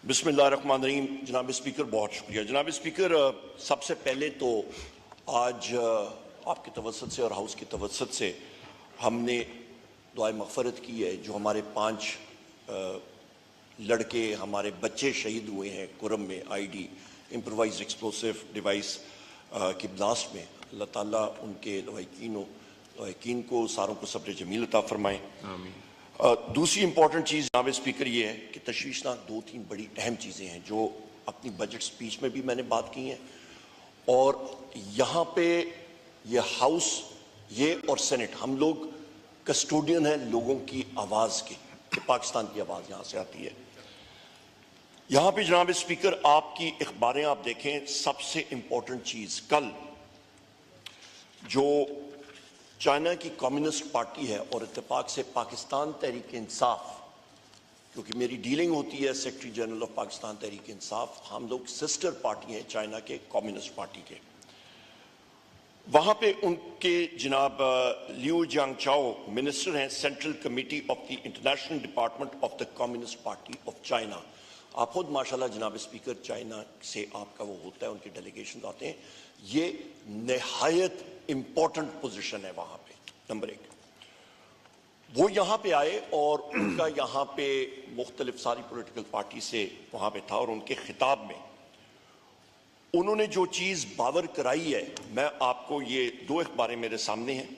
बिस्मिल्लाहिर्रहमानिर्रहीम। जनाब स्पीकर, बहुत शुक्रिया। जनाब स्पीकर, सबसे पहले तो आज आपकी तवज्जुह से और हाउस की तवज्जुह से हमने दुआए मग़फ़िरत की है। जो हमारे 5 लड़के, हमारे बच्चे शहीद हुए हैं कुरम में आईडी इम्प्रोवाइज्ड एक्सप्लोसिव डिवाइस की ब्लास्ट में, अल्लाह ताला उनके लवाहिकीन को सारों को सब्र जमील अता फरमाए। दूसरी इंपॉर्टेंट चीज़ जनाब स्पीकर ये है कि तशवीशनाक 2-3 बड़ी अहम चीज़ें हैं जो अपनी बजट स्पीच में भी मैंने बात की हैं, और यहाँ पे ये हाउस, ये और सेनेट, हम लोग कस्टोडियन हैं लोगों की आवाज़ के, कि पाकिस्तान की आवाज़ यहाँ से आती है। यहाँ पे जनाब स्पीकर आपकी अखबारें आप देखें, सबसे इंपॉर्टेंट चीज़ कल जो चाइना की कम्युनिस्ट पार्टी है और इत्तेफाक से पाकिस्तान तहरीक इंसाफ, क्योंकि मेरी डीलिंग होती है secretary general of Pakistan Tehreek Insaf, हम लोग सिस्टर पार्टी हैं चाइना के कम्युनिस्ट पार्टी के। वहाँ पे उनके जनाब लियू जियांगचाओ मिनिस्टर हैं central committee of the international department of the communist party of China. आप खुद माशाल्लाह जनाब स्पीकर चाइना से आपका वो होता है, उनके डेलीगेशन आते हैं, ये नहायत इंपॉर्टेंट पोजीशन है वहां पे। नंबर 1, वो यहां पे आए और उनका यहां पे मुख्तलिफ सारी पॉलिटिकल पार्टी से वहां पे था, और उनके खिताब में उन्होंने जो चीज बावर कराई है, मैं आपको ये 2 अखबारें मेरे सामने हैं,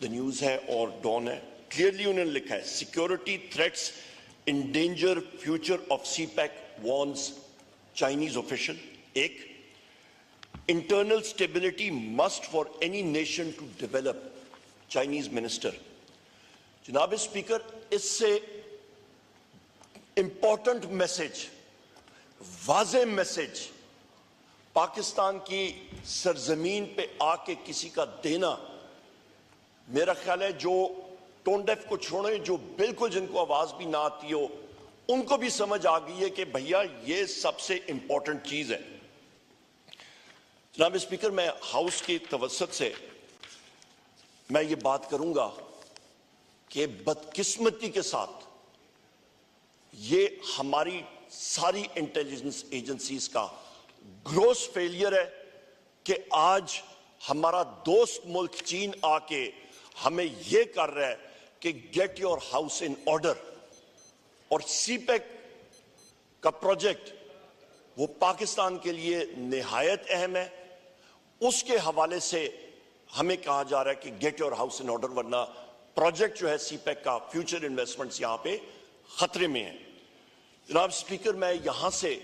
द न्यूज है और डॉन है। क्लियरली उन्होंने लिखा है, security threats endanger future of CPEC warns Chinese official। 1, internal stability must for any nation to develop, Chinese minister। जनाब स्पीकर, इससे इंपॉर्टेंट मैसेज, वाज़े मैसेज पाकिस्तान की सरजमीन पे आके किसी का देना, मेरा ख्याल है जो टोन डेफ को छोड़े, जो बिल्कुल जिनको आवाज भी ना आती हो, उनको भी समझ आ गई है कि भैया ये सबसे इंपॉर्टेंट चीज है। जनाब स्पीकर, मैं हाउस की तवज्जुह से मैं ये बात करूंगा कि बदकिस्मती के साथ ये हमारी सारी इंटेलिजेंस एजेंसीज का ग्रोस फेलियर है कि आज हमारा दोस्त मुल्क चीन आके हमें यह कर रहा है कि get your house in order, और सीपेक का प्रोजेक्ट वो पाकिस्तान के लिए निहायत अहम है। उसके हवाले से हमें कहा जा रहा है कि get your house in order, वरना प्रोजेक्ट जो है सीपेक का, फ्यूचर इन्वेस्टमेंट्स यहां पे खतरे में है। जनाब स्पीकर, मैं यहां से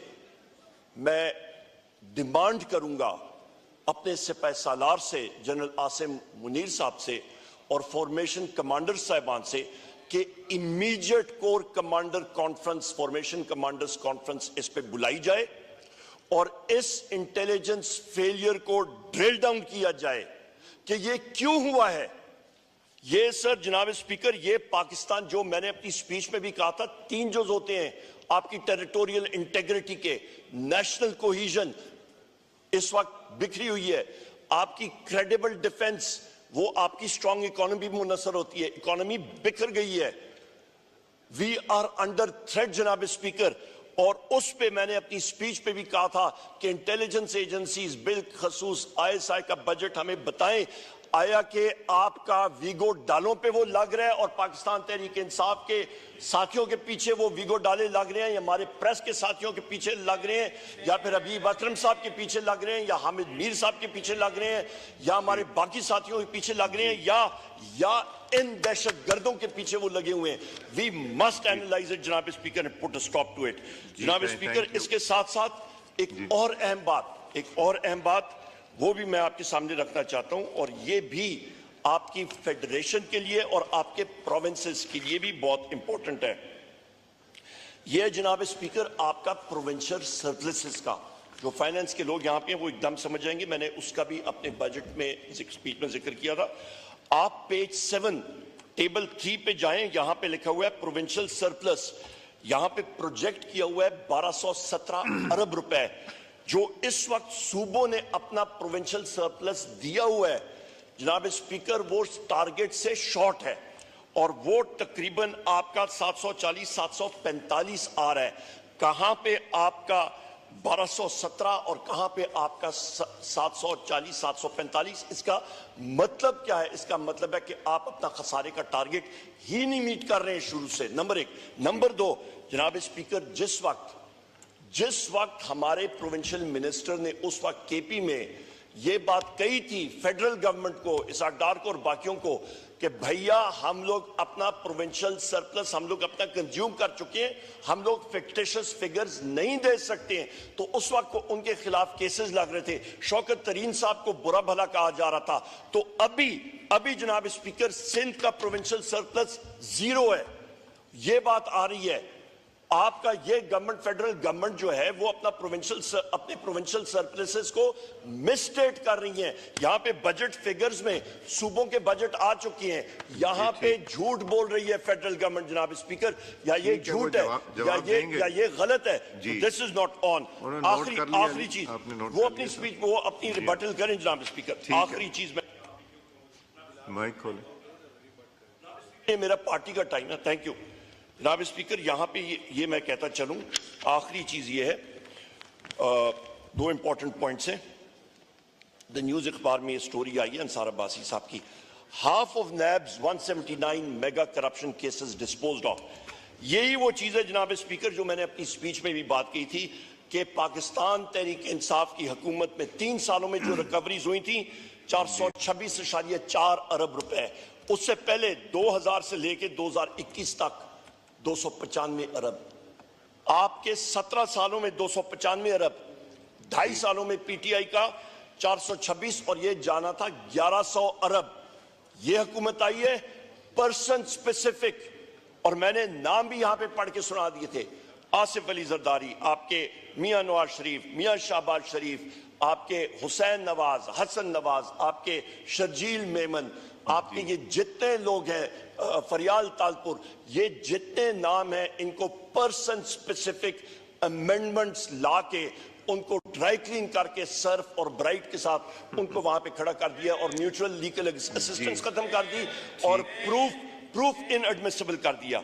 मैं डिमांड करूंगा अपने सिपाही सालार से, जनरल आसिम मुनीर साहब से और फॉर्मेशन कमांडर साहिबान से कि immediate core commander conference, formation commanders conference इस पे बुलाई जाए और इस इंटेलिजेंस फेलियर को ड्रिल डाउन किया जाए कि ये क्यों हुआ है। ये सर जनाब स्पीकर, ये पाकिस्तान, जो मैंने अपनी स्पीच में भी कहा था, 3 जुज होते हैं आपकी टेरिटोरियल इंटेग्रिटी के। नेशनल कोहीजन इस वक्त बिखरी हुई है, आपकी क्रेडिबल डिफेंस, वो आपकी स्ट्रांग इकोनॉमी मुनसर होती है, इकोनॉमी बिखर गई है। वी आर अंडर थ्रेट जनाब स्पीकर, और उस पे मैंने अपनी स्पीच पे भी कहा था कि इंटेलिजेंस एजेंसीज, बिलखसूस ISI का बजट हमें बताएं, आया कि आपका वीगो डालों पे वो लग रहा है और पाकिस्तान तहरीक इंसाफ के साथियों के पीछे वो वीगो डाले लग रहे हैं, या हमारे प्रेस के साथियों के पीछे लग रहे हैं, या फिर हबीब अकरम साहब के पीछे लग रहे हैं, या हामिद मीर साहब के पीछे लग रहे हैं, या हमारे बाकी साथियों के पीछे लग रहे हैं, या इन दहशतगर्दों के पीछे वो लगे हुए हैं। वी मस्ट एनालाइज इट जनाब speaker and put a stop to it. जनाब स्पीकर, इसके साथ साथ एक और अहम बात वो भी मैं आपके सामने रखना चाहता हूं, और ये भी आपकी फेडरेशन के लिए और आपके प्रोविंसेस के लिए भी बहुत इंपॉर्टेंट है। यह जनाब स्पीकर आपका प्रोविंशियल सर्विसेज का, जो फाइनेंस के लोग यहां पे हैं वो एकदम समझ जाएंगे, मैंने उसका भी अपने बजट में स्पीच में जिक्र किया था। आप पेज 7 टेबल 3 पे जाएं, यहां पे लिखा हुआ है प्रोविंशियल सरप्लस, यहां पे प्रोजेक्ट किया हुआ है 1217 अरब रुपए, जो इस वक्त सूबों ने अपना प्रोविंशियल सरप्लस दिया हुआ है जनाब स्पीकर, वो टारगेट से शॉर्ट है, और वो तकरीबन आपका 740-745 आ रहा है। कहां पे आपका 1217 और कहां पे आपका 740 745? इसका मतलब क्या है? इसका मतलब है कि आप अपना खसारे का टारगेट ही नहीं मीट कर रहे हैं शुरू से, नंबर एक। नंबर दो, जनाब स्पीकर, जिस वक्त हमारे प्रोविंशियल मिनिस्टर ने उस वक्त केपी में ये बात कही थी फेडरल गवर्नमेंट को, इसाक डार को और बाकियों को, कि भैया हम लोग अपना प्रोविंशियल सरप्लस हम लोग अपना कंज्यूम कर चुके हैं, हम लोग फिक्टिशियस फिगर्स नहीं दे सकते हैं, तो उस वक्त को उनके खिलाफ केसेस लग रहे थे, शौकत तरीन साहब को बुरा भला कहा जा रहा था। तो अभी जनाब स्पीकर, सिंध का प्रोविंशियल सरप्लस 0 है, ये बात आ रही है। आपका ये गवर्नमेंट, फेडरल गवर्नमेंट जो है वो अपने प्रोविंशियल सरप्लसेस को मिसस्टेट कर रही है। यहाँ पे बजट फिगर्स में सूबों के बजट आ चुके हैं, यहाँ पे झूठ बोल रही है फेडरल गवर्नमेंट जनाब स्पीकर, या ये झूठ है या ये गलत है। This is not on. आखिरी चीज, वो अपनी स्पीच वो अपनी रिबटल करें जनाब स्पीकर। आखिरी चीज में माइक खोले, ये मेरा पार्टी का टाइम है। थैंक यू जनाब स्पीकर। यहां पे ये मैं कहता चलूं, आखिरी चीज ये है, 2 इंपॉर्टेंट पॉइंट्स हैं। द न्यूज अखबार में ये स्टोरी आई है अंसार अब्बासी साहब की, half of NABs 179 mega corruption cases disposed of. यही वो चीज है जनाब स्पीकर जो मैंने अपनी स्पीच में भी बात की थी कि पाकिस्तान तहरीक इंसाफ की हुकूमत में 3 सालों में जो रिकवरीज हुई थी 426.4 अरब रुपए, उससे पहले 2000 से लेकर 2021 तक 295 अरब। आपके 17 सालों में 295 अरब, 2.5 सालों में पीटीआई का 426 और ये जाना था 1100 अरब। ये हुकूमत आई है पर्सन स्पेसिफिक, और मैंने नाम भी यहां पे पढ़ के सुना दिए थे, आसिफ अली जरदारी, आपके मियां नवाज शरीफ, मियां शाहबाज शरीफ, आपके हुसैन नवाज, हसन नवाज, आपके शर्जील मेमन, आपके ये जितने लोग हैं, फरियाल तालपुर, ये जितने नाम हैं, इनको पर्सन स्पेसिफिक अमेंडमेंट्स लाके उनको ड्राई क्लीन करके सर्फ और ब्राइट के साथ उनको वहां पे खड़ा कर दिया और म्यूचुअल लीगल असिस्टेंस खत्म कर दी और प्रूफ इनएडमिसिबल कर दिया।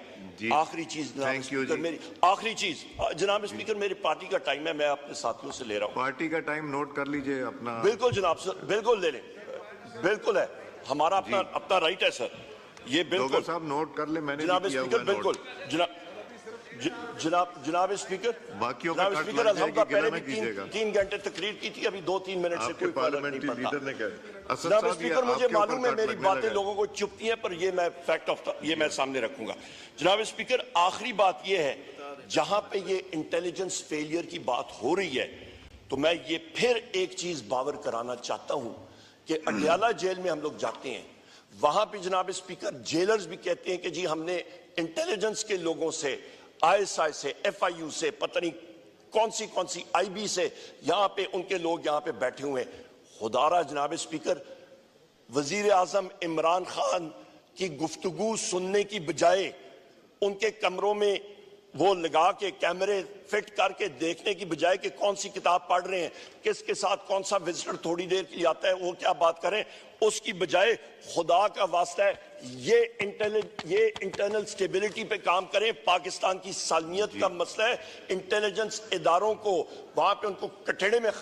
आखिरी चीज मेरी आखिरी चीज जनाब स्पीकर, मेरी पार्टी का टाइम है, मैं अपने साथियों से ले रहा हूं। पार्टी का टाइम नोट कर लीजिए अपना। बिल्कुल जनाब सर, बिल्कुल ले लें, बिल्कुल है, हमारा अपना राइट है सर, ये बिल्कुल साहब नोट कर ले। मैंने जनाब स्पीकर बिल्कुल जनाब स्पीकर, बाकियों जनाब स्पीकर अल्हम्दुलिल्लाह पहले भी 3 घंटे तकरीर की थी, अभी 2-3 मिनट से कोई फर्क नहीं पड़ता। जनाब स्पीकर, मुझे मालूम है मेरी बातें लोगों को चुभती हैं, पर ये मैं फैक्ट ऑफ ये मैं सामने रखूंगा। जनाब स्पीकर, आखिरी बात ये है, जहां पे ये इंटेलिजेंस फेलियर की बात हो रही है, तो मैं ये फिर एक चीज बावर कराना चाहता हूं कि अडयाला जेल में हम लोग जाते हैं, वहां पे जनाब स्पीकर जेलर्स भी कहते हैं कि जी हमने इंटेलिजेंस के लोगों से, आईएसआई से, एफआईयू से, पता नहीं कौन सी आईबी से, यहां पे उनके लोग यहां पे बैठे हुए हैं। खुदारा जनाब स्पीकर, वजीर आजम इमरान खान की गुफ्तगू सुनने की बजाय उनके कमरों में वो लगा के कैमरे फिट करके देखने की बजाय कि कौन सी किताब पढ़ रहे हैं, किसके साथ कौन सा विजिटर थोड़ी देर के लिए आता है, वो क्या बात करें, उसकी बजाय खुदा का वास्ता है ये इंटरनल स्टेबिलिटी पे काम करें। पाकिस्तान की सालमियत का मसला है, इंटेलिजेंस इदारों को वहां पे उनको कटड़े में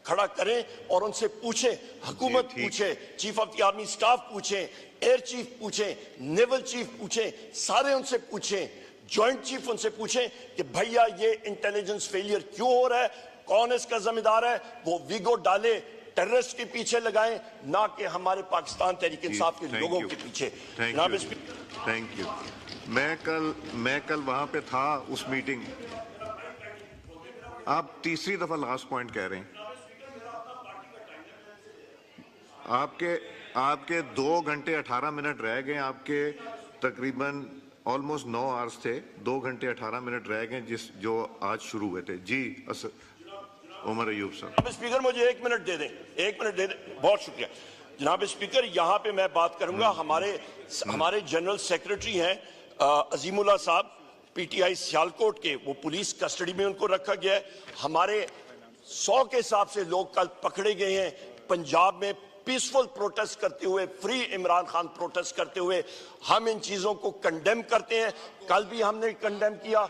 खड़ा करें और उनसे पूछें, हुकूमत पूछे, chief of the army staff पूछें, एयर चीफ पूछें, नेवल चीफ पूछें, सारे उनसे पूछें, जॉइंट चीफ उनसे पूछें कि भैया ये इंटेलिजेंस फेलियर क्यों हो रहा है, कौन इसका जिम्मेदार है, वो वीगो डाले, टेररिस्ट के पीछे लगाएं, ना कि हमारे पाकिस्तान तहरीक इंसाफ के लोगों के पीछे। Thank you. मैं कल वहां पे था उस मीटिंग। आप तीसरी दफा लास्ट पॉइंट कह रहे हैं। आपके 2 घंटे 18 मिनट रह गए, आपके तकरीबन ऑलमोस्ट 9 आवर्स थे, 2 घंटे 18 मिनट रह गए जो आज शुरू हुए थे। जी उमर अयूब साहब। स्पीकर मुझे 1 मिनट दे दें, 1 मिनट दे दें, बहुत शुक्रिया जनाब स्पीकर। यहां पे मैं बात करूंगा, हमारे जनरल सेक्रेटरी हैं अजीमुल्लाह साहब, पीटीआई सियालकोट के, वो पुलिस कस्टडी में उनको रखा गया है। हमारे 100 के हिसाब से लोग कल पकड़े गए हैं पंजाब में पीसफुल प्रोटेस्ट करते हुए, फ्री इमरान खान प्रोटेस्ट करते हुए हम इन चीजों को कंडेम करते हैं। कल भी हमने कंडेम किया।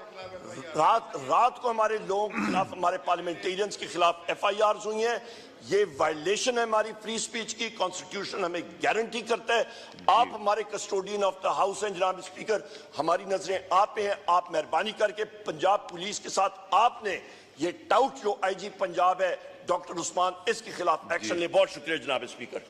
रात को हमारे लोगों के खिलाफ, हमारे पार्लियामेंटेरियंस के खिलाफ FIRs हुई हैं। ये वायलेशन है हमारी फ्री स्पीच की। कॉन्स्टिट्यूशन हमें गारंटी करता है। आप हमारे कस्टोडियन ऑफ द हाउस हैं जनाब स्पीकर, हमारी नजरें आप पे हैं। आप मेहरबानी करके पंजाब पुलिस के साथ आपने ये टाउट जो IG पंजाब है डॉक्टर उस्मान, इसके खिलाफ एक्शन ले। बहुत शुक्रिया जनाब स्पीकर।